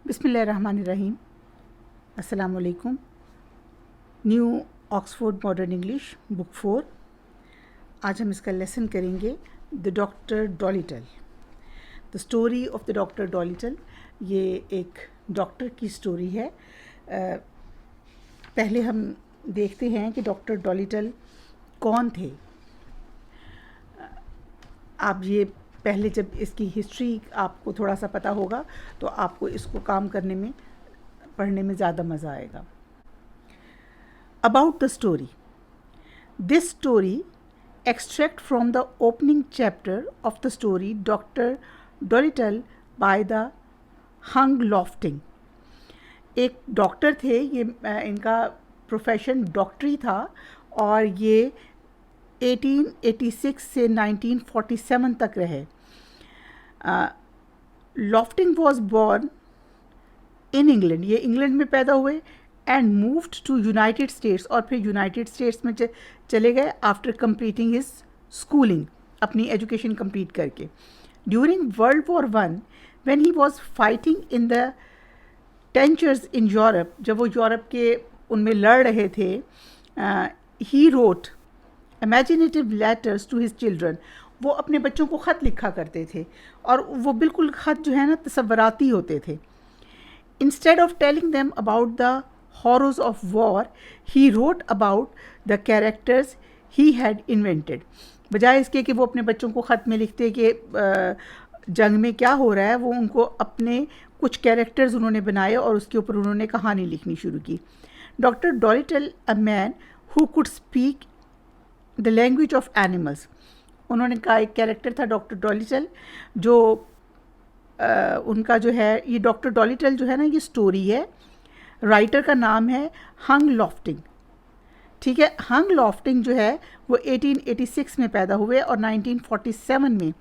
बिस्मिल्लाहिर्रहमानिर्रहीम। अस्सलाम वालेकुम। New Oxford Modern English book 4। आज हम इसका लेसन करेंगे the doctor Dolittle. The story of the doctor Dolittle. ये एक डॉक्टर की स्टोरी है। पहले हम देखते हैं कि डॉक्टर डॉलिटल कौन थे। आप ये पहले जब इसकी हिस्ट्री आपको थोड़ा सा पता होगा तो आपको इसको काम करने में पढ़ने में ज़्यादा मज़ा आएगा। About the story. This story extract from the opening chapter of the story doctor Dolittle by the हंग लॉफ्टिंग। एक डॉक्टर थे, ये इनका प्रोफेशन डॉक्टरी था और ये 1886 से 1947 तक रहे। Lofting was born in England, ये इंग्लैंड में पैदा हुए and moved to United States, और फिर यूनाइटेड स्टेट्स में चले गए आफ्टर कंप्लीटिंग हिज स्कूलिंग, अपनी एजुकेशन कंप्लीट करके। During world war one when he was fighting in the टेंचर्स इन यूरोप, जब वो यूरोप के उनमें लड़ रहे थे, he wrote imaginative letters to his children. वो अपने बच्चों को ख़त लिखा करते थे और वो बिल्कुल ख़त जो है ना तसव्वुराती होते थे। Instead of telling them about the horrors of war, he wrote about the characters he had invented. बजाय इसके कि वो अपने बच्चों को ख़त में लिखते कि जंग में क्या हो रहा है, वो उनको अपने कुछ कैरेक्टर्स उन्होंने बनाए और उसके ऊपर उन्होंने कहानी लिखनी शुरू की। Doctor Dolittle, a man who could speak the language of animals. उन्होंने कहा एक कैरेक्टर था डॉक्टर डॉलिटल जो उनका जो है, ये डॉक्टर डॉलिटल जो है ना, ये स्टोरी है। राइटर का नाम है हंग लॉफ्टिंग। ठीक है, हंग लॉफ्टिंग जो है वो 1886 में पैदा हुए और 1947 में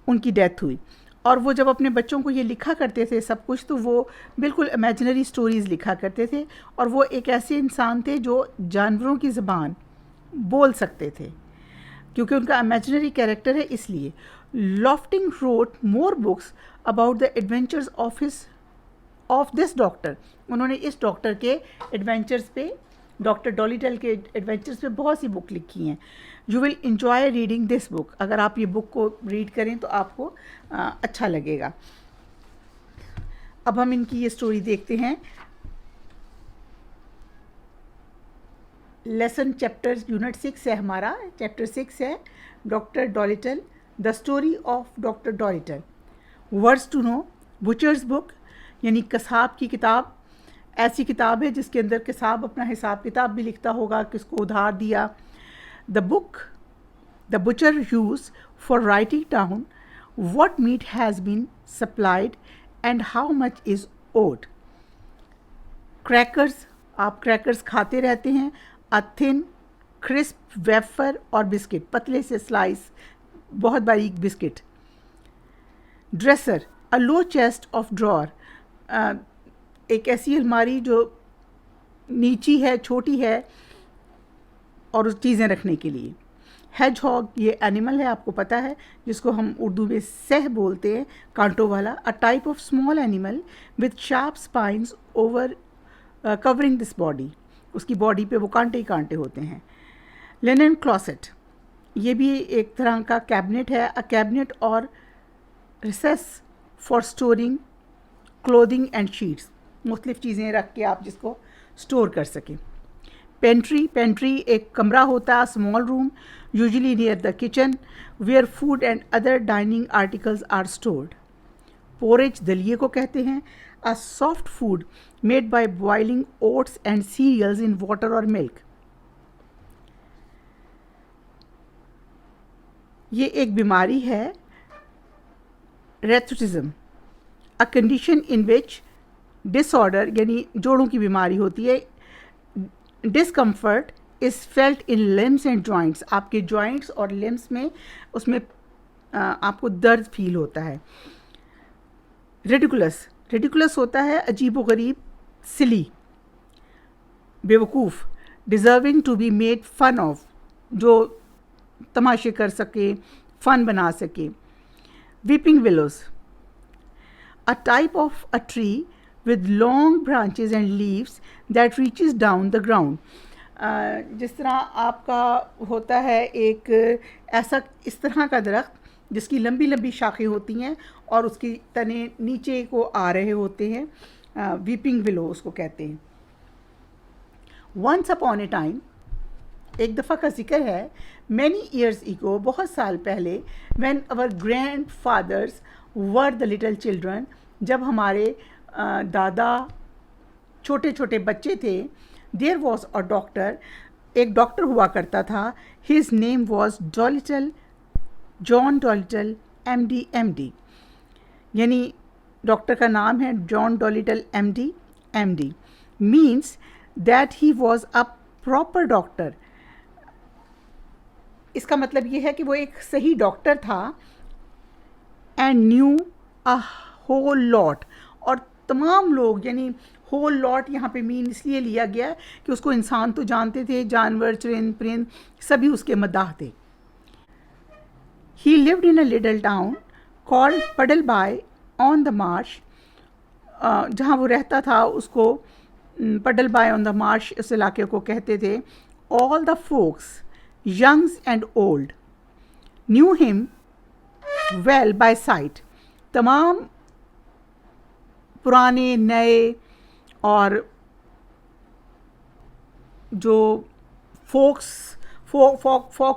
उनकी डेथ हुई। और वो जब अपने बच्चों को ये लिखा करते थे सब कुछ, तो वो बिल्कुल इमेजिनरी स्टोरीज़ लिखा करते थे और वो एक ऐसे इंसान थे जो जानवरों की ज़बान बोल सकते थे, क्योंकि उनका इमेजिनरी कैरेक्टर है इसलिए। Lofting wrote more books about the adventures of this doctor. उन्होंने इस डॉक्टर के एडवेंचर्स पे, डॉक्टर डॉलिटल के एडवेंचर्स पे बहुत सी बुक लिखी हैं। You will enjoy reading this book. अगर आप ये बुक को रीड करें तो आपको अच्छा लगेगा। अब हम इनकी ये स्टोरी देखते हैं। लेसन चैप्टर यूनिट 6 है हमारा, चैप्टर 6 है doctor Dolittle, the story of doctor Dolittle. Words to know, butcher's book यानी कसाब की किताब। ऐसी किताब है जिसके अंदर कसाब अपना हिसाब किताब भी लिखता होगा, किसको उधार दिया। The book the butcher use for writing down what meat has been supplied and how much is owed. Crackers, आप क्रैकर्स खाते रहते हैं। अ थिन क्रिस्प वेफर और बिस्किट, पतले से स्लाइस, बहुत बारीक biscuit. Dresser, a low chest of drawer, एक ऐसी अलमारी जो नीची है, छोटी है और उस चीज़ें रखने के लिए। हेजहॉग, ये एनिमल है, आपको पता है, जिसको हम उर्दू में सह बोलते हैं, कांटों वाला। A type of small animal with sharp spines over covering this body, उसकी बॉडी पे वो कांटे ही कांटे होते हैं। लिनन क्लॉसेट, ये भी एक तरह का कैबिनेट है। अ कैबिनेट और recess for storing clothing and sheets, मुख्तलिफ़ चीज़ें रख के आप जिसको स्टोर कर सकें। पेंट्री, पेंट्री एक कमरा होता है, small room usually near the kitchen where food and other dining articles are stored. Porridge, दलिए को कहते हैं। A soft food made by boiling oats and cereals in water और मिल्क। ये एक बीमारी है, रेथुटिज्म, a condition in which disorder यानी जोड़ों की बीमारी होती है। Discomfort is felt in limbs and joints, आपके जॉइंट्स और लिम्स में उसमें आपको दर्द फील होता है। रिडिकुलस, रिडिकुलस होता है अजीब व गरीब, सिली, बेवकूफ़। Deserving to be made fun of, जो तमाशे कर सके, फ़न बना सके। Weeping willows, a type of a tree with long branches and leaves that reaches down the ground. जिस तरह आपका होता है एक ऐसा इस तरह का दरख्त जिसकी लंबी लंबी शाखें होती हैं और उसकी तने नीचे को आ रहे होते हैं, वीपिंग विलो उसको कहते हैं. वंस अपॉन ए टाइम, एक दफ़ा का जिक्र है, मैनी ईयर्स ईगो, बहुत साल पहले, when our grandfathers were the little children, जब हमारे दादा छोटे छोटे बच्चे थे, देयर वॉज अ डॉक्टर, एक डॉक्टर हुआ करता था. His name was Dolittle, John Dolittle MD. यानी डॉक्टर का नाम है John Dolittle MD means that he was a proper doctor. इसका मतलब ये है कि वो एक सही डॉक्टर था. And knew a whole lot, और तमाम लोग, यानी होल लॉट यहाँ पे मीन इसलिए लिया गया कि उसको इंसान तो जानते थे, जानवर, चरिंद परिंद सभी उसके मद्दाह थे. He lived in a little town called Puddleby on the marsh. जहाँ वो रहता था उसको पडलबाई ऑन द मार्श उस इलाके को कहते थे. All the folks, youngs and old, knew him well by sight. तमाम पुराने नए और जो फॉक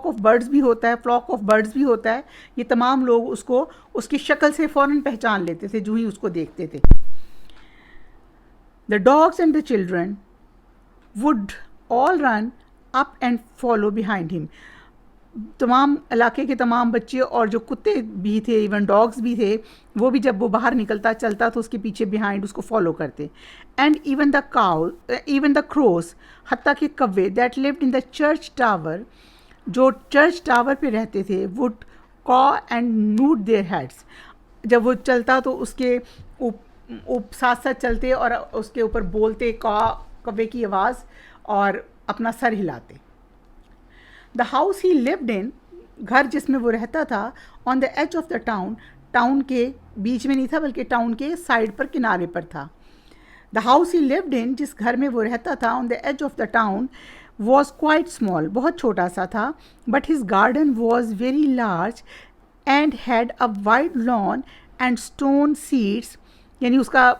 ऑफ बर्ड्स भी होता है, फ्लॉक ऑफ बर्ड्स भी होता है, ये तमाम लोग उसको उसकी शक्ल से फ़ौरन पहचान लेते थे जो ही उसको देखते थे. The dogs and the children would all run up and follow behind him. तमाम इलाके के तमाम बच्चे और जो कुत्ते भी थे, इवन डॉग्स भी थे, वो भी जब वो बाहर निकलता चलता तो उसके पीछे बिहाइंड उसको फॉलो करते. एंड इवन द क्रोस, हत्ता के कव्वे, that lived in the church tower, जो चर्च टावर पे रहते थे, वुड कॉ एंड नूट देयर हेड्स. जब वो चलता तो उसके साथ साथ चलते और उसके ऊपर बोलते कव्वे की आवाज़ और अपना सर हिलाते. The house he lived in, घर जिसमें वो रहता था, on the edge of the town, town के बीच में नहीं था बल्कि टाउन के साइड पर, किनारे पर था. The house he lived in, जिस घर में वो रहता था, on the edge of the town, was quite small, बहुत छोटा सा था. But his garden was very large and had a wide lawn and stone seats. यानी उसका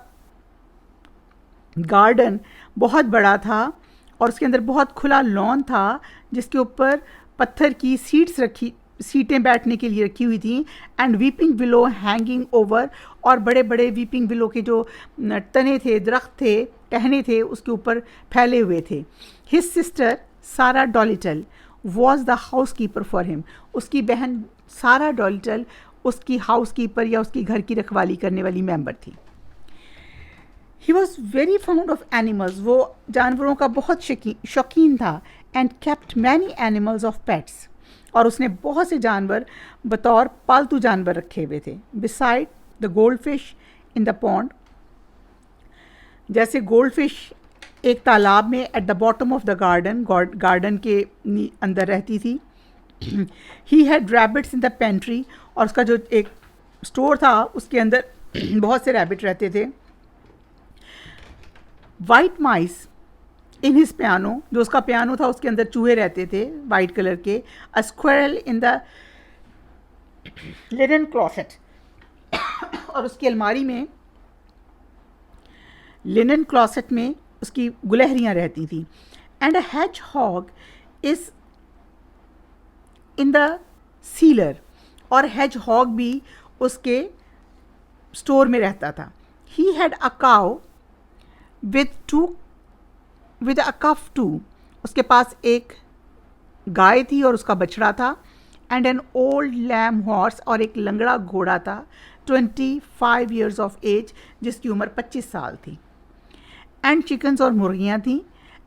गार्डन बहुत बड़ा था और उसके अंदर बहुत खुला लॉन था जिसके ऊपर पत्थर की सीटें बैठने के लिए रखी हुई थी. And weeping willow hanging over, और बड़े बड़े वीपिंग विलो के जो तने थे, दरख्त थे, टहने थे, उसके ऊपर फैले हुए थे. His sister Sarah Dolittle was the housekeeper for him. उसकी बहन सारा डॉलिटल उसकी हाउस कीपर या उसकी घर की रखवाली करने वाली मेंबर थी. He was very found of animals, वो जानवरों का बहुत शौकीन था. And kept many animals of pets, और उसने बहुत से जानवर बतौर पालतू जानवर रखे हुए थे. Beside the gold fish in the pond, जैसे गोल्ड फिश एक तालाब में at the bottom of the garden के अंदर रहती थी. He had rabbits in the pantry, और उसका जो एक स्टोर था उसके अंदर बहुत से रैबिट रहते थे. White mice in his piano, जो उसका पियानो था उसके अंदर चूहे रहते थे वाइट कलर के. A squirrel in the linen closet, और उसकी अलमारी में, लिनन क्लॉसेट में उसकी गुलहरियाँ रहती थी. And a hedgehog is in the cellar, और हैज हॉग भी उसके स्टोर में रहता था. He had a cow with a calf too, उसके पास एक गाय थी और उसका बछड़ा था. And an old lame horse, और एक लंगड़ा घोड़ा था, 25 ईयर्स ऑफ एज, जिसकी उम्र 25 साल थी. एंड चिकन्स, और मुर्गियाँ थीं.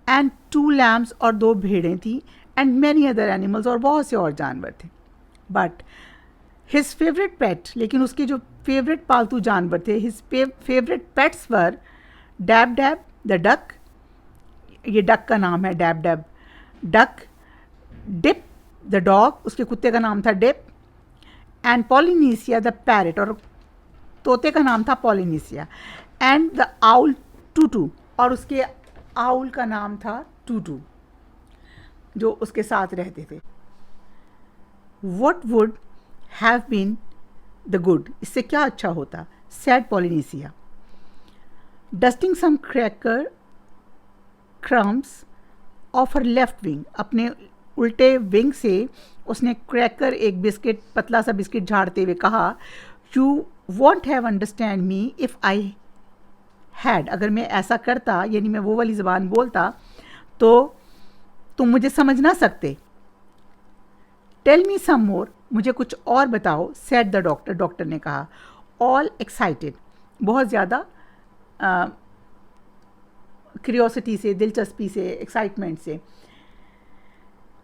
एंड 2 लैम्स, और 2 भेड़ें थीं. एंड मैनी अदर एनिमल्स, और बहुत से और जानवर थे. बट हिज फेवरेट पेट, लेकिन उसके जो फेवरेट पालतू जानवर थे, his favourite pets were Dab Dab the duck, ये डक का नाम है, Dab Dab duck. Dip the dog, उसके कुत्ते का नाम था डिप. एंड पॉलिनीसिया द पैरट, और तोते का नाम था Polynesia, and the owl Tootoo, और उसके आउल का नाम था टूटू जो उसके साथ रहते थे. What would have been the good, इससे क्या अच्छा होता, said Polynesia. Dusting some cracker crumbs off her left wing, अपने उल्टे विंग से उसने क्रैकर, एक बिस्किट, पतला सा बिस्किट झाड़ते हुए कहा, you want have understand me if I had, अगर मैं ऐसा करता, यानी मैं वो वाली ज़बान बोलता, तो तुम मुझे समझ ना सकते. टेल मी सम मोर, मुझे कुछ और बताओ, सेड द डॉक्टर, डॉक्टर ने कहा. ऑल एक्साइटेड, बहुत ज़्यादा क्यूरियोसिटी से, दिलचस्पी से, एक्साइटमेंट से.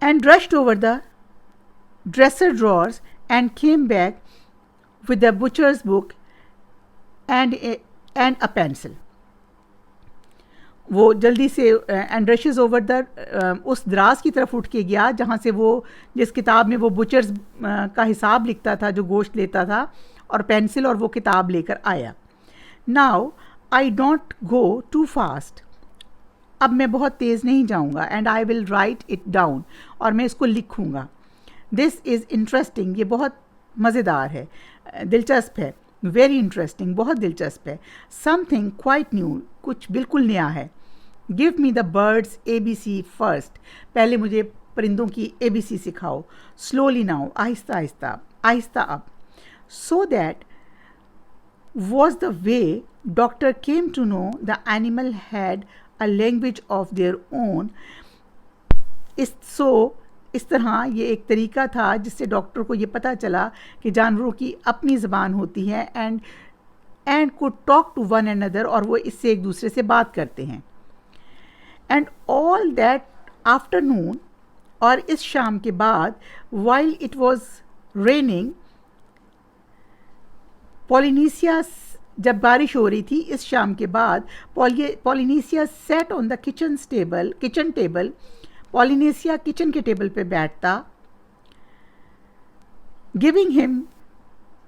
And rushed over the dresser drawers and came back with the butchers book and a pencil. वो जल्दी से एंड रशेज ओवर द, उस दराज की तरफ उठ के गया जहाँ से वो, जिस किताब में वो बुचर्स का हिसाब लिखता था, जो गोश्त लेता था, और पेंसिल और वो किताब लेकर आया. Now I don't go too fast, अब मैं बहुत तेज़ नहीं जाऊँगा. And I will write it down, और मैं इसको लिखूँगा. दिस इज़ इंटरेस्टिंग, ये बहुत मज़ेदार है, दिलचस्प है. वेरी इंटरेस्टिंग, बहुत दिलचस्प है. समथिंग क्वाइट न्यू, कुछ बिल्कुल नया है. Give me the birds ABC first, पहले मुझे परिंदों की ABC सिखाओ. स्लोली नाउ, आहिस्ता आहिस्ता, आहिस्ता अब. So that was the way doctor came to know the animal had a language of their own. इस तरह ये एक तरीका था जिससे डॉक्टर को ये पता चला कि जानवरों की अपनी ज़बान होती है, and could talk to one another, और वो इससे एक दूसरे से बात करते हैं. एंड ऑल दैट आफ्टरनून, और इस शाम के बाद, while it was raining, Polynesia, जब बारिश हो रही थी इस शाम के बाद, Polynesia sat on the kitchen table, Polynesia kitchen के टेबल पे बैठता. Giving him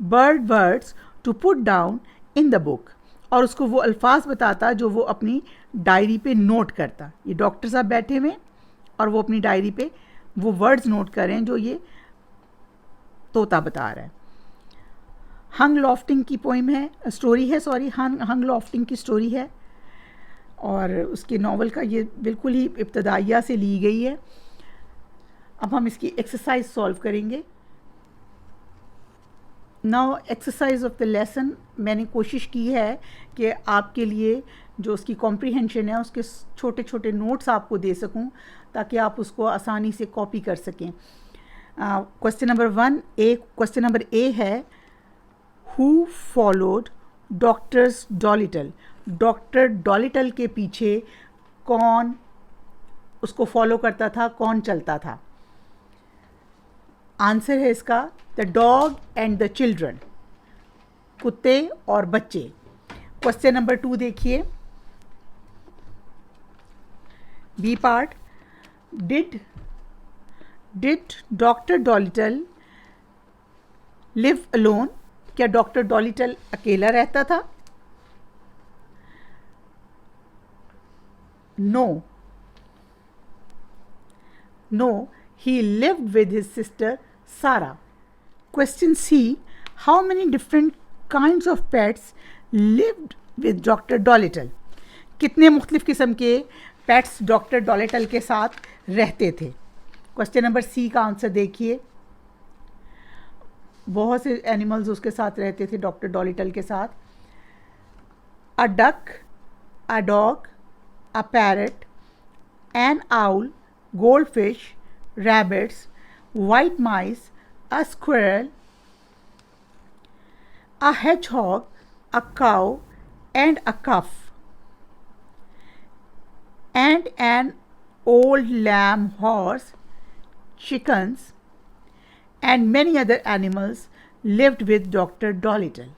words to put down in the book, और उसको वो अल्फाज बताता जो वो अपनी डायरी पे नोट करता. ये डॉक्टर साहब बैठे हुए और वो अपनी डायरी पे वो वर्ड्स नोट करें जो ये तोता बता रहा है. हंग लॉफ्टिंग की पोइम है, स्टोरी है, सॉरी, हंग लॉफ्टिंग की स्टोरी है, और उसके नावल का ये बिल्कुल ही इब्तदाइया से ली गई है. अब हम इसकी एक्सरसाइज सॉल्व करेंगे. Now exercise of the lesson, मैंने कोशिश की है कि आपके लिए जो उसकी कॉम्प्रीहेंशन है उसके छोटे छोटे नोट्स आपको दे सकूं, ताकि आप उसको आसानी से कॉपी कर सकें. क्वेश्चन नंबर ए है, Who followed डॉक्टर्स डॉलिटल, डॉक्टर डॉलिटल के पीछे कौन उसको फॉलो करता था, कौन चलता था. आंसर है इसका the dog and the children, कुत्ते और बच्चे. क्वेश्चन नंबर 2 देखिए, B part. Did doctor Dolittle live alone, क्या डॉक्टर डॉलिटल अकेला रहता था? No, he lived with his sister Sarah. Question C, how many different kinds of pets lived with Dr. Dolittle? कितने मुख्तलिफ किस्म के पेट्स डॉक्टर डॉलिटल के साथ रहते थे? क्वेश्चन नंबर सी का आंसर देखिए. बहुत से एनिमल्स उसके साथ रहते थे डॉक्टर डॉलिटल के साथ. A duck, a dog, a parrot, N owl, goldfish, rabbits, white mice, a squirrel, a hedgehog, a cow, and a calf, and an old lamb, horse, chickens, and many other animals lived with Dr. Dolittle.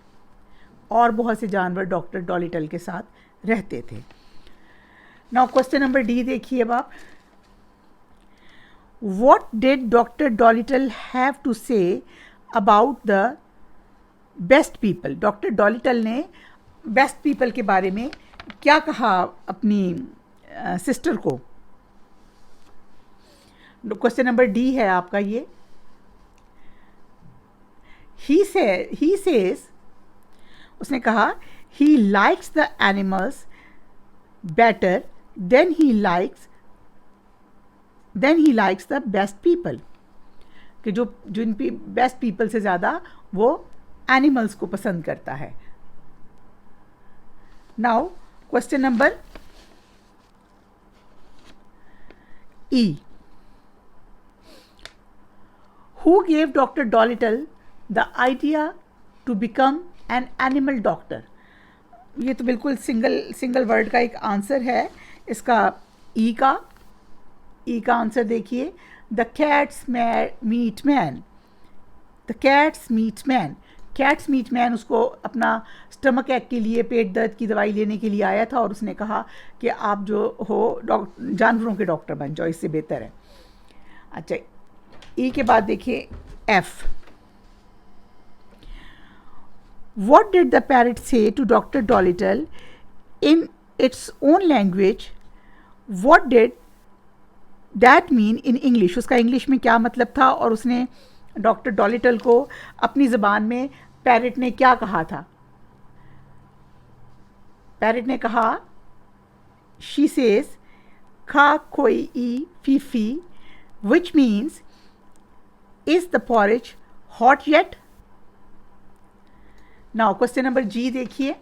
और बहुत से जानवर doctor डॉलिटल के साथ रहते थे. Now question number D देखिए अब आप. What did Dr. Dolittle have to say about the best people, doctor Dolittle ने बेस्ट पीपल के बारे में क्या कहा अपनी सिस्टर को? क्वेश्चन नंबर डी है आपका ये. ही सेज, उसने कहा he likes the animals better than he likes the best people, कि जो जिन बेस्ट पीपल से ज़्यादा वो एनिमल्स को पसंद करता है. Now question number E. Who gave Dr. Dolittle the idea to become an animal doctor? ये तो बिल्कुल सिंगल वर्ड का एक आंसर है इसका. ई का आंसर देखिए, the cat's meat man. The cat's meat man. Cat's meat man उसको अपना स्टमक एक के लिए, पेट दर्द की दवाई लेने के लिए आया था और उसने कहा कि आप जो हो जानवरों के डॉक्टर बन जाओ, इससे बेहतर है. अच्छा, ई के बाद देखिए F. What did the parrot say to Dr. Dolittle in its own language? What did that mean in English? उसका इंग्लिश में क्या मतलब था और उसने डॉक्टर डॉलिटल को अपनी ज़बान में पैरट ने क्या कहा था? पैरट ने कहा, she says खा खोई ई फी फी, which means is the porridge hot yet? Now question number G देखिए.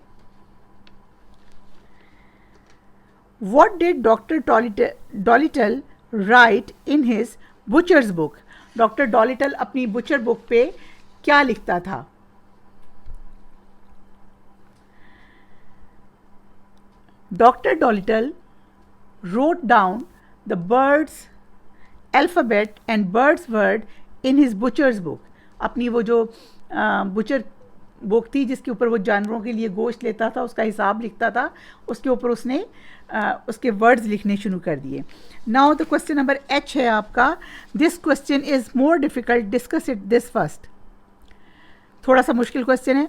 What did Dr. Dolittle write in his butcher's book? Doctor Dolittle अपनी बुचर बुक पे क्या लिखता था? Doctor Dolittle wrote down the bird's alphabet and bird's word in his butcher's book. अपनी वो जो butcher book थी जिसके ऊपर वो जानवरों के लिए गोश्त लेता था, उसका हिसाब लिखता था, उसके ऊपर उसने उसके वर्ड्स लिखने शुरू कर दिए. Now the question number H है आपका. This question is more difficult, discuss it this first. थोड़ा सा मुश्किल क्वेश्चन है.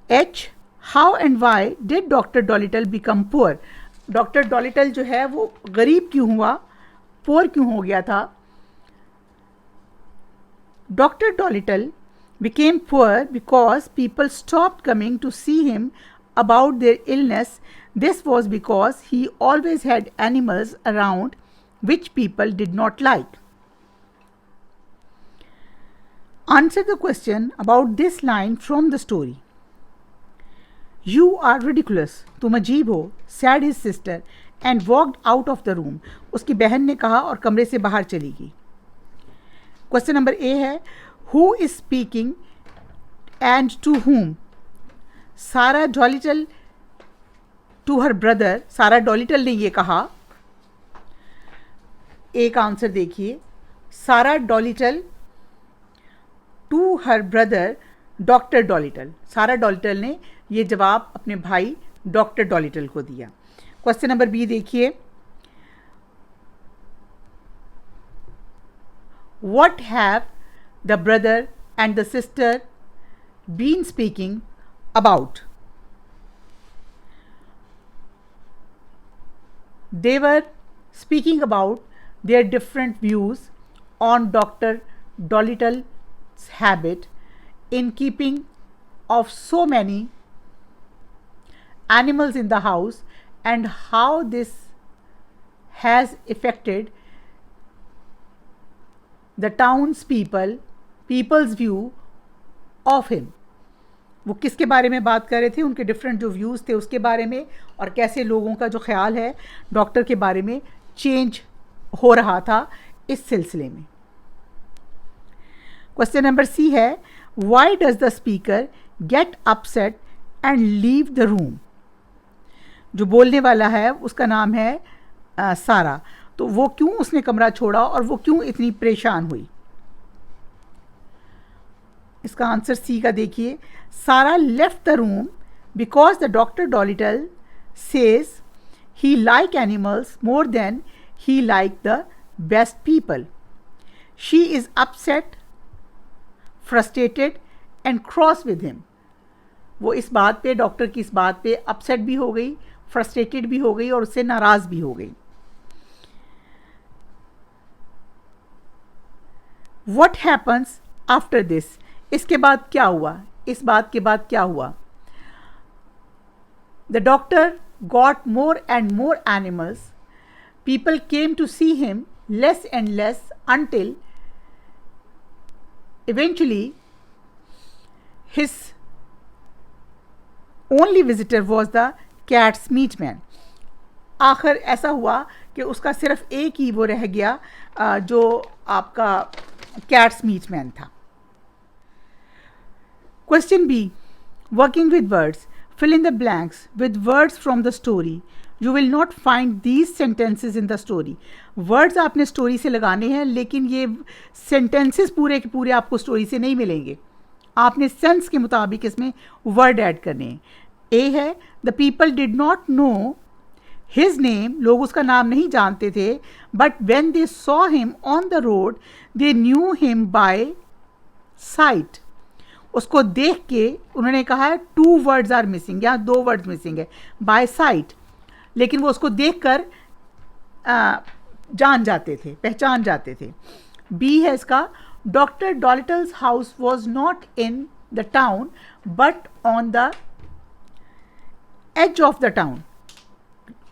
H, how and why did doctor Dolittle become poor? Doctor Dolittle जो है वो गरीब क्यों हुआ, पुअर क्यों हो गया था? Doctor Dolittle became poor because people stopped coming to see him about their illness. This was because he always had animals around which people did not like. Answer the question about this line from the story. You are ridiculous. तुम अजीब हो, said his sister and walked out of the room. उसकी बहन ने कहा और कमरे से बाहर चली गई. क्वेश्चन नंबर ए है, Who is speaking and to whom? सारा डॉलिटल to her brother. सारा डॉलिटल ने ये कहा. एक आंसर देखिए, सारा डॉलिटल to her brother डॉक्टर डॉलिटल. सारा डॉलिटल ने ये जवाब अपने भाई डॉक्टर डॉलिटल को दिया. क्वेश्चन नंबर बी देखिए, What have the brother and the sister been speaking about? They were speaking about their different views on Dr. Dolittle's habit in keeping of so many animals in the house and how this has affected the people's view of him. वो किसके बारे में बात कर रहे थे? उनके different जो व्यूज़ थे उसके बारे में, और कैसे लोगों का जो ख्याल है डॉक्टर के बारे में चेंज हो रहा था इस सिलसिले में. क्वेश्चन नंबर सी है, why does the speaker get upset and leave the room? जो बोलने वाला है उसका नाम है सारा. तो वो क्यों उसने कमरा छोड़ा और वो क्यों इतनी परेशान हुई? इसका आंसर सी का देखिए, Sarah left the room because the doctor Dolittle says he like animals more than he like the best people. She is upset, frustrated and cross with him. वो इस बात पे, डॉक्टर की इस बात पे अपसेट भी हो गई, फ्रस्ट्रेटेड भी हो गई और उससे नाराज़ भी हो गई. What happens after this? इसके बाद क्या हुआ? इस बात के बाद क्या हुआ? The doctor got more and more animals. People came to see him less and less until eventually his only visitor was the cat's meat man. आखिर ऐसा हुआ कि उसका सिर्फ एक ही वो रह गया जो आपका कैट्स मीट मैन था. Question B, working with words, fill in the blanks with words from the story. You will not find these sentences in the story. Words आपने स्टोरी से लगाने हैं, लेकिन ये सेंटेंसेस पूरे के पूरे आपको स्टोरी से नहीं मिलेंगे. आपने सेंस के मुताबिक इसमें वर्ड ऐड करने हैं. ए है, the people did not know his name, लोग उसका नाम नहीं जानते थे, but when they saw him on the road they knew him by site. उसको देख के उन्होंने कहा है 2 वर्ड्स आर मिसिंग, यहाँ 2 वर्ड्स मिसिंग है, बाय साइट, लेकिन वो उसको देख कर जान जाते थे, पहचान जाते थे. बी है इसका, doctor Dolittle's house was not in the town but on the edge of the town.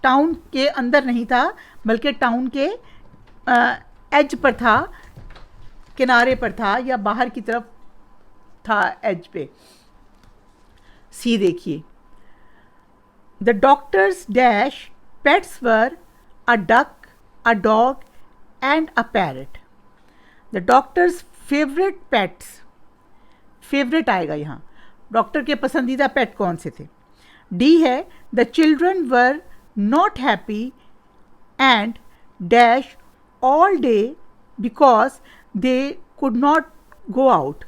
Town के अंदर नहीं था बल्कि टाउन के एज पर था, किनारे पर था या बाहर की तरफ था, एज पे. सी देखिए, the doctors dash pets were a duck, a dog and a parrot. The doctors favourite pets, favourite आएगा यहाँ, डॉक्टर के पसंदीदा पेट कौन से थे. डी है, the children were not happy and dash all day because they could not go out.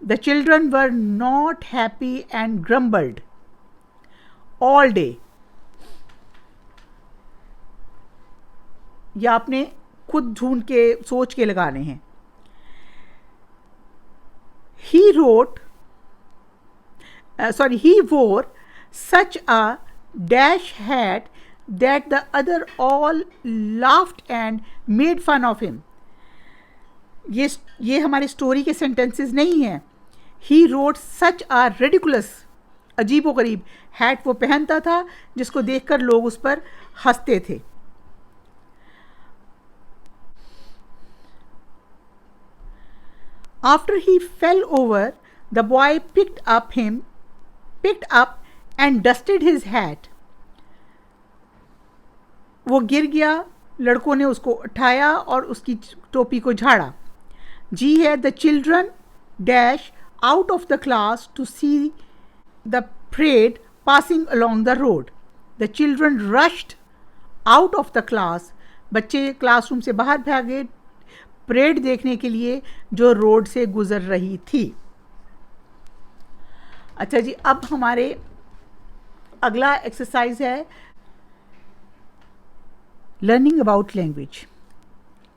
The children were not happy and grumbled all day. ये आपने खुद ढूंढ के सोच के लगाने हैं. He wore such a dash hat that the other all laughed and made fun of him. ये हमारी स्टोरी के सेंटेंसेस नहीं हैं. He wrote such a ridiculous, अजीबो गरीब हैट वो पहनता था जिसको देखकर लोग उस पर हंसते थे. After he fell over, the boy picked up and dusted his hat. वो गिर गया, लड़कों ने उसको उठाया और उसकी टोपी को झाड़ा. जी है, the children dash out of the class to see the parade passing along the road. The children rushed out of the class. बच्चे क्लासरूम से बाहर भागे परेड देखने के लिए जो रोड से गुजर रही थी. अच्छा जी, अब हमारे अगला एक्सरसाइज है learning about language.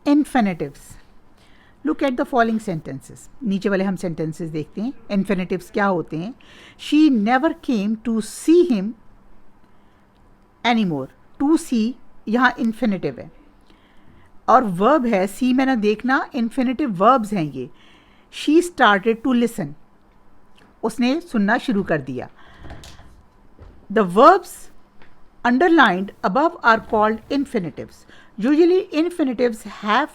Infinitives. Look at the following sentences. नीचे वाले हम सेंटेंसेस देखते हैं. इन्फिनेटिव्स क्या होते हैं. She never came to see him any more. To see यहाँ इन्फिनेटिव है और वर्ब है, सी में ना देखना, इन्फिनेटिव वर्ब्स हैं ये. शी स्टार्टेड टू लिसन, उसने सुनना शुरू कर दिया. The verbs underlined above are called infinitives. Usually infinitives have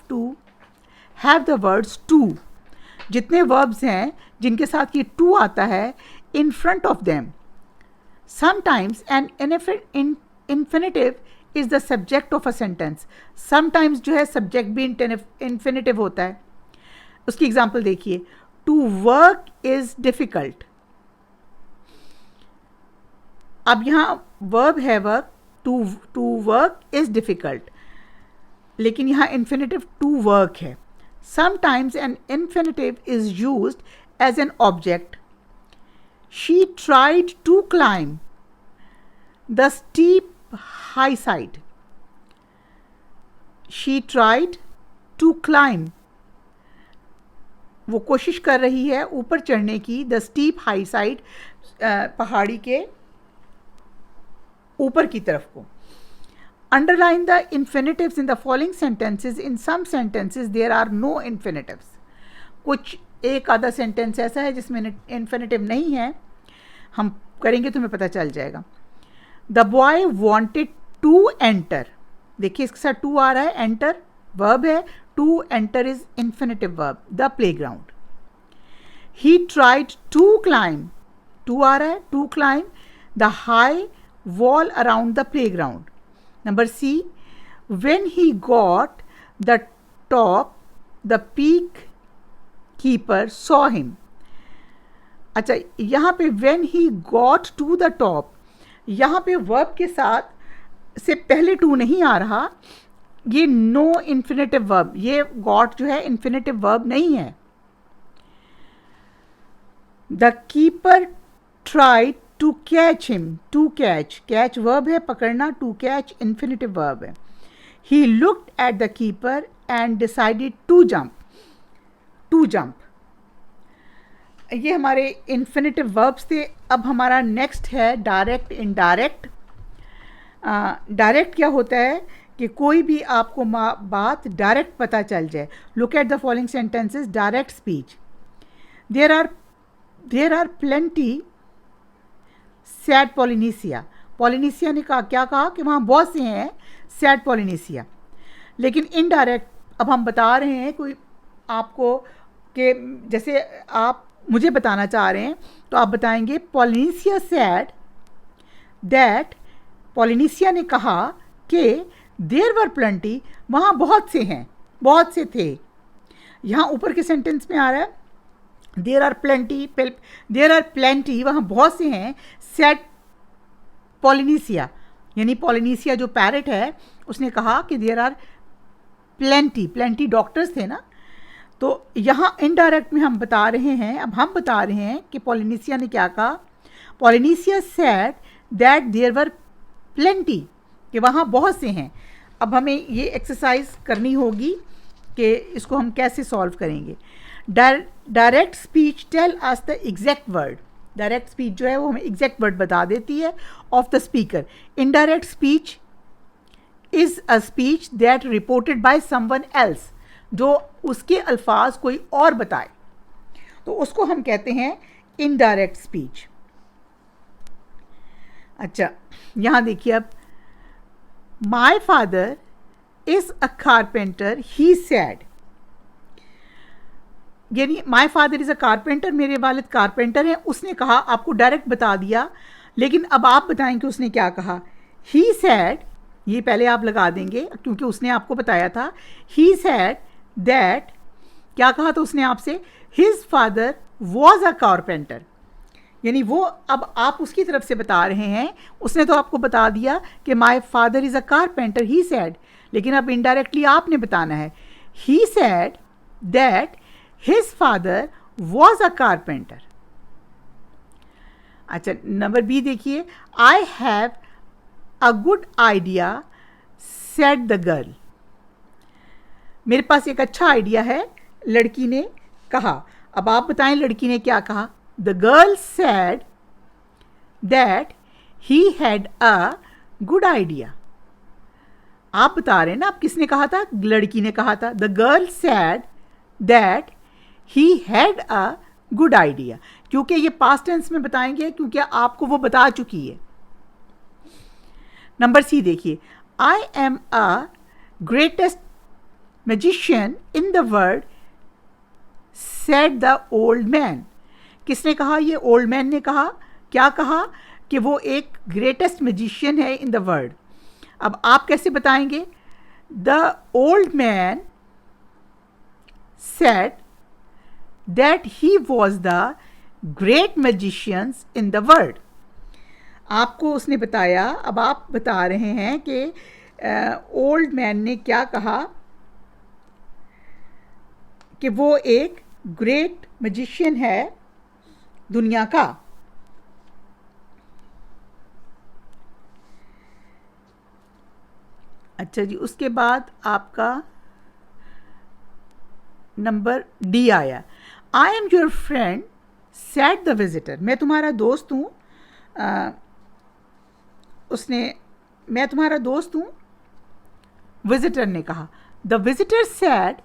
the words to. जितने verbs हैं जिनके साथ ये to आता है in front of them. Sometimes an infinitive is the subject of a sentence. Sometimes जो है subject भी infinitive होता है. उसकी example देखिए. To work is difficult. अब यहाँ वर्ब है work, to work is difficult, लेकिन यहाँ इन्फिनेटिव टू वर्क है. Sometimes an infinitive is used as an object. She tried to climb the steep hillside. She tried to climb वो कोशिश कर रही है ऊपर चढ़ने की, द स्टीप हाई साइड, पहाड़ी के ऊपर की तरफ को. Underline the infinitives in the following sentences. In some sentences there are no infinitives. कुछ एक आधा सेंटेंस ऐसा है जिसमें इन्फिनेटिव नहीं है, हम करेंगे तो हमें पता चल जाएगा. The boy wanted to enter, देखिए इसके साथ टू आ रहा है, एंटर वर्ब है, to enter is infinitive verb, the playground. He tried to climb, to आ रहा है, to climb the high wall around the playground. Number C, when he got the top, the peak keeper saw him. अच्छा, यहाँ पे when he got to the top, यहाँ पे verb के साथ से पहले to नहीं आ रहा, ये no infinitive verb, ये got जो है infinitive verb नहीं है. The keeper tried to catch him, to catch verb है पकड़ना, to catch infinitive verb है. He looked at the keeper and decided to jump. ये हमारे infinitive verbs थे. अब हमारा next है direct indirect. डायरेक्ट क्या होता है कि कोई भी आपको बात डायरेक्ट पता चल जाए. Look at the following sentences. Direct speech. There are plenty sad Polynesia. Polynesia ने कहा, क्या कहा कि वहाँ बहुत से हैं सैड पॉलिनेशिया. लेकिन इनडायरेक्ट अब हम बता रहे हैं कोई आपको कि जैसे आप मुझे बताना चाह रहे हैं तो आप बताएंगे पॉलिनेशिया सैड दैट, पॉलिनेशिया ने कहा कि देयर वर प्लेंटी, वहाँ बहुत से हैं, बहुत से थे. यहाँ ऊपर के सेंटेंस में आ रहा है देयर आर प्लेंटी, वहाँ बहुत से हैं सैड पॉलिनेशिया, यानी पॉलिनेशिया जो पैरेट है उसने कहा कि देयर आर प्लेंटी डॉक्टर्स थे ना. तो यहाँ इनडायरेक्ट में हम बता रहे हैं, अब हम बता रहे हैं कि पॉलिनेशिया ने क्या कहा. Polynesia said that there were plenty, कि वहाँ बहुत से हैं. अब हमें ये एक्सरसाइज करनी होगी कि इसको हम कैसे सॉल्व करेंगे. Direct speech tell us the exact word. Direct speech जो है वो हमें एग्जैक्ट वर्ड बता देती है of the speaker. Indirect speech is a speech that reported by someone else, जो उसके अल्फाज कोई और बताए, तो उसको हम कहते हैं इनडायरेक्ट स्पीच. अच्छा, यहाँ देखिए अब, my father is a carpenter he said, यानी my father is a carpenter, मेरे वालिद कारपेंटर हैं. उसने कहा, आपको डायरेक्ट बता दिया, लेकिन अब आप बताएं कि उसने क्या कहा. ही सैड, ये पहले आप लगा देंगे क्योंकि उसने आपको बताया था. ही सैड दैट, क्या कहा था उसने आपसे, his father was a carpenter, यानी वो अब आप उसकी तरफ से बता रहे हैं. उसने तो आपको बता दिया कि my father is a carpenter he said, लेकिन अब इनडायरेक्टली आपने बताना है. He said that his father was a carpenter. अच्छा, नंबर बी देखिए. I have a good idea said the girl. मेरे पास एक अच्छा आइडिया है, लड़की ने कहा. अब आप बताएं लड़की ने क्या कहा. The girl said that he had a good idea. आप बता रहे हैं ना, आप किसने कहा था, लड़की ने कहा था. The girl said that he had a good idea, क्योंकि ये पास्ट टेंस में बताएंगे क्योंकि आपको वो बता चुकी है. नंबर सी देखिए. I am a greatest magician in the world said the old man. किसने कहा, ये ओल्ड मैन ने कहा. क्या कहा कि वो एक ग्रेटेस्ट मैजिशियन है इन द वर्ल्ड. अब आप कैसे बताएंगे. The old man said that he was the great magicians in the world. आपको उसने बताया, अब आप बता रहे हैं कि ओल्ड मैन ने क्या कहा कि वो एक ग्रेट मैजिशियन है दुनिया का. अच्छा जी, उसके बाद आपका नंबर डी आया. I am your friend sad the visitor, मैं तुम्हारा दोस्त हूँ, मैं तुम्हारा दोस्त हूँ, विजिटर ने कहा. The visitor sad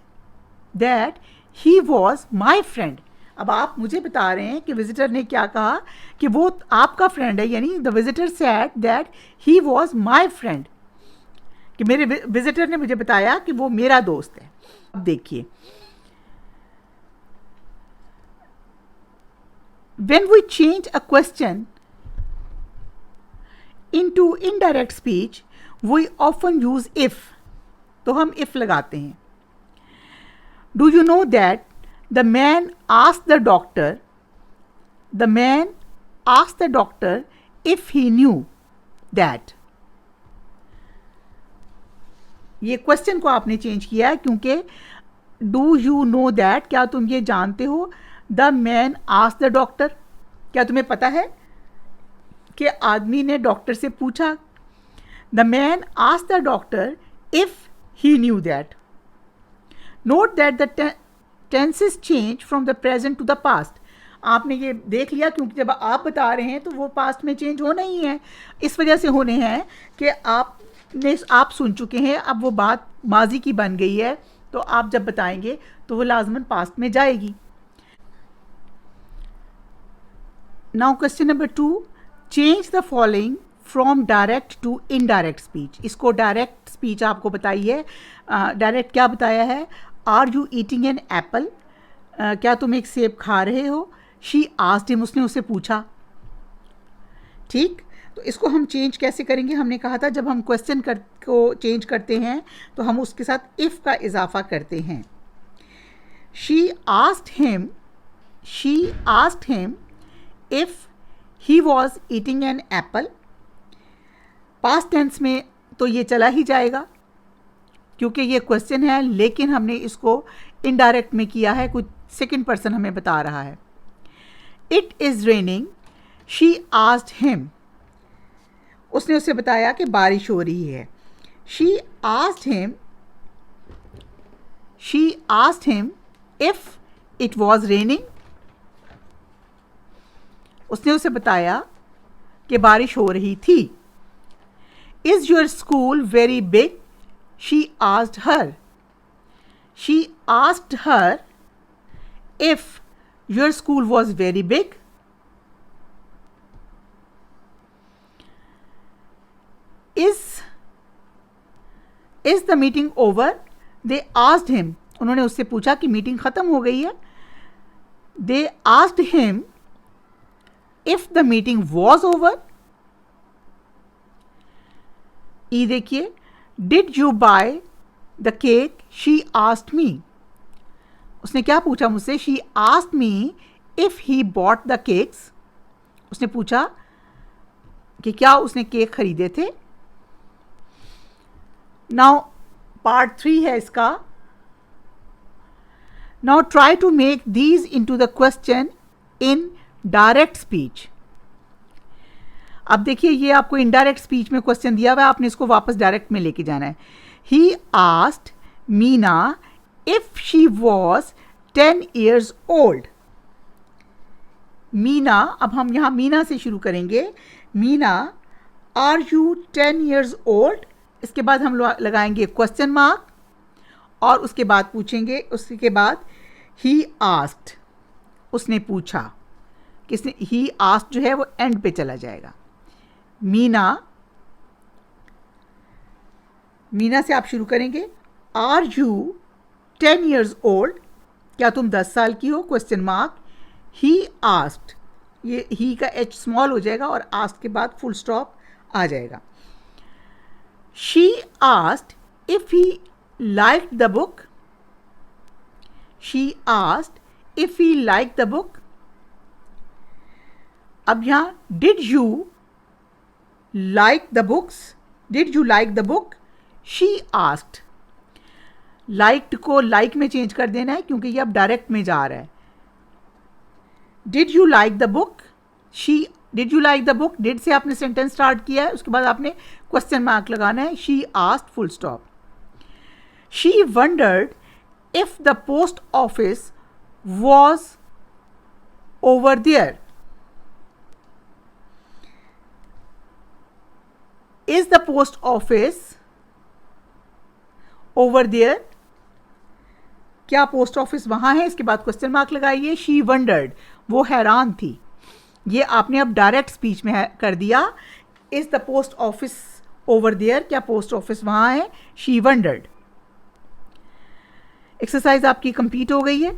that he was my friend. अब आप मुझे बता रहे हैं कि विजिटर ने क्या कहा, कि वो आपका फ्रेंड है, यानी the visitor sad that he was my friend, कि मेरे विजिटर ने मुझे बताया कि वो मेरा दोस्त है. अब देखिए, when we change a question into indirect speech, we often use if. तो हम if लगाते हैं. Do you know that the man asked the doctor if he knew that. ये क्वेश्चन को आपने चेंज किया है, क्योंकि डू यू नो दैट, क्या तुम ये जानते हो, the man asked the doctor, क्या तुम्हें पता है कि आदमी ने डॉक्टर से पूछा. The man asked the doctor if he knew that. Note that the tenses change from the present to the past. आपने ये देख लिया, क्योंकि जब आप बता रहे हैं तो वो पास्ट में चेंज होना ही है, इस वजह से होने हैं कि आप सुन चुके हैं, अब वो बात माजी की बन गई है, तो आप जब बताएंगे तो वो लाजमन पास्ट में जाएगी. Now question number 2, change the following from direct to indirect speech. इसको डायरेक्ट स्पीच आपको बताई है. डायरेक्ट क्या बताया है, are you eating an apple, क्या तुम एक सेब खा रहे हो. शी आस्क्ड हिम, उसने उसे पूछा. ठीक, तो इसको हम चेंज कैसे करेंगे, हमने कहा था जब हम क्वेश्चन को चेंज करते हैं तो हम उसके साथ इफ़ का इजाफा करते हैं. She asked him if he was eating an apple. Past tense में तो ये चला ही जाएगा क्योंकि ये क्वेश्चन है, लेकिन हमने इसको इनडायरेक्ट में किया है, कुछ सेकंड पर्सन हमें बता रहा है. It is raining, she asked him, उसने उसे बताया कि बारिश हो रही है. She asked him if it was raining, उसने उसे बताया कि बारिश हो रही थी. Is your school very big, she asked her if your school was very big. Is the meeting over, they asked him, उन्होंने उससे पूछा कि मीटिंग ख़त्म हो गई है. They asked him if the meeting was over. ई देखिए, did you by the cake, she asked me, उसने क्या पूछा मुझसे, she asked me if he bought the cakes, उसने पूछा कि क्या उसने केक खरीदे थे. नाउ पार्ट 3 है इसका. Now try to make these into the question in direct speech. अब देखिए, ये आपको इनडायरेक्ट स्पीच में क्वेश्चन दिया हुआ है, आपने इसको वापस डायरेक्ट में लेके जाना है. He asked Meena if she was 10 years old. Meena, अब हम यहाँ मीना से शुरू करेंगे. Meena, are you 10 years old. इसके बाद हम लगाएंगे क्वेश्चन मार्क और उसके बाद पूछेंगे, उसके बाद ही आस्क्ड, उसने पूछा, किसने, ही आस्क्ड जो है वो एंड पे चला जाएगा. मीना से आप शुरू करेंगे. आर यू 10 years old, क्या तुम 10 साल की हो, क्वेश्चन मार्क. ही आस्क्ड, ये ही का एच स्मॉल हो जाएगा और आस्क्ड के बाद फुल स्टॉप आ जाएगा. She asked if he liked the book. She asked if he liked the book. अब यहाँ did you like the books, did you like the book, she asked. Liked को like में change कर देना है क्योंकि ये अब डायरेक्ट में जा रहा है. Did you like the book, she, did you like the book, did से आपने सेंटेंस स्टार्ट किया है, उसके बाद आपने क्वेश्चन मार्क लगाना है. She asked full stop. She wondered if the post office was over there. Is the post office over there? क्या पोस्ट ऑफिस वहां है? इसके बाद क्वेश्चन मार्क लगाइए. शी वंडर्ड, वो हैरान थी. ये आपने अब डायरेक्ट स्पीच में कर दिया. Is the post office over there? क्या पोस्ट ऑफिस वहां है? She wondered. एक्सरसाइज आपकी कंप्लीट हो गई है.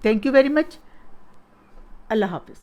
Thank you very much. अल्लाह हाफिज.